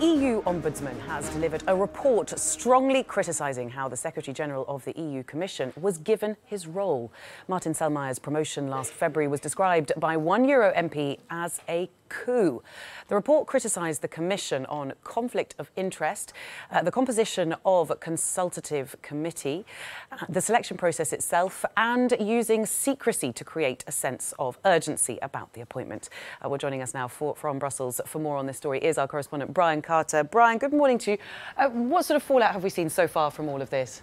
The EU Ombudsman has delivered a report strongly criticising how the Secretary-General of the EU Commission was given his role. Martin Selmayr's promotion last February was described by one Euro MP as a coup. The report criticised the Commission on conflict of interest, the composition of a consultative committee, the selection process itself, and using secrecy to create a sense of urgency about the appointment. Well, joining us now from Brussels for more on this story is our correspondent Brian Carter. Brian, good morning to you. What sort of fallout have we seen so far from all of this?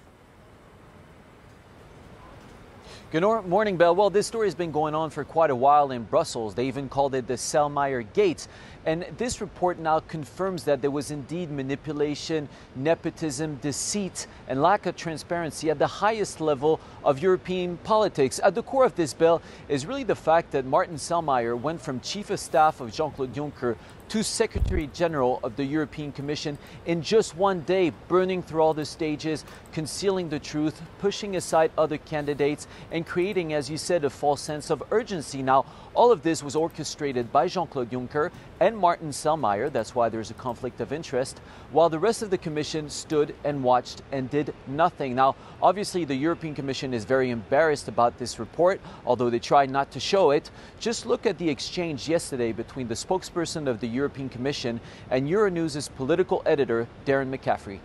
Good morning, Belle. Well, this story has been going on for quite a while in Brussels. They even called it the Selmayr Gate. And this report now confirms that there was indeed manipulation, nepotism, deceit, and lack of transparency at the highest level of European politics. At the core of this bill is really the fact that Martin Selmayr went from Chief of Staff of Jean-Claude Juncker to Secretary General of the European Commission in just one day, burning through all the stages, concealing the truth, pushing aside other candidates, and creating, as you said, a false sense of urgency. Now, all of this was orchestrated by Jean-Claude Juncker and Martin Selmayr. That's why there's a conflict of interest, while the rest of the Commission stood and watched and did nothing. Now, obviously, the European Commission is very embarrassed about this report, although they tried not to show it. Just look at the exchange yesterday between the spokesperson of the European Commission and Euronews' political editor, Darren McCaffrey.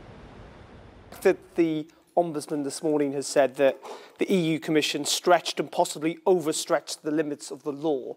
That the Ombudsman this morning has said that the EU Commission stretched and possibly overstretched the limits of the law.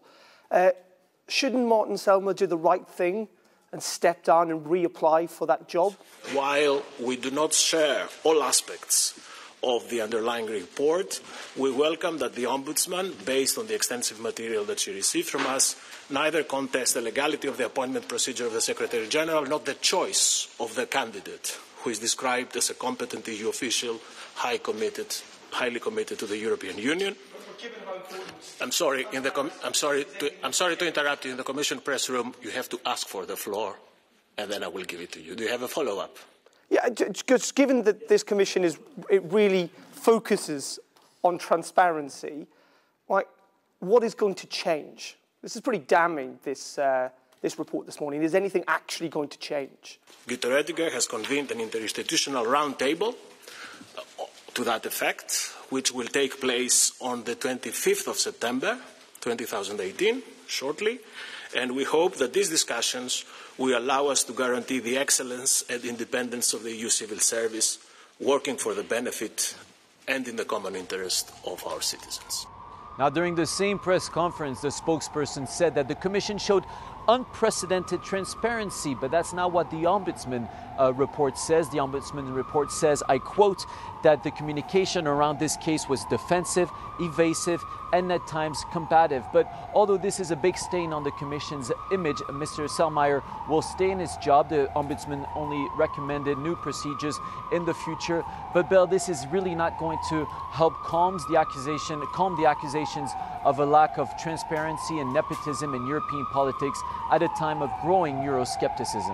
Shouldn't Martin Selmayr do the right thing and step down and reapply for that job? While we do not share all aspects of the underlying report, we welcome that the Ombudsman, based on the extensive material that she received from us, neither contests the legality of the appointment procedure of the Secretary-General, nor the choice of the candidate, who is described as a competent EU official, highly committed to the European Union. I'm sorry to interrupt you. In the Commission press room, you have to ask for the floor, and then I will give it to you. Do you have a follow-up? Yeah, just given that this Commission it really focuses on transparency, like, what is going to change? This is pretty damning, this report this morning. Is anything actually going to change? Güter Oettinger has convened an interinstitutional roundtable to that effect, which will take place on the 25th of September 2018, shortly. And we hope that these discussions will allow us to guarantee the excellence and independence of the EU civil service, working for the benefit and in the common interest of our citizens. Now, during the same press conference, the spokesperson said that the Commission showed unprecedented transparency, but that's not what the Ombudsman report says. The Ombudsman report says, I quote, that the communication around this case was defensive, evasive, and at times combative. But although this is a big stain on the Commission's image, Mr. Selmayr will stay in his job. The Ombudsman only recommended new procedures in the future. But, Belle, this is really not going to help calm the accusations of a lack of transparency and nepotism in European politics at a time of growing Euroscepticism.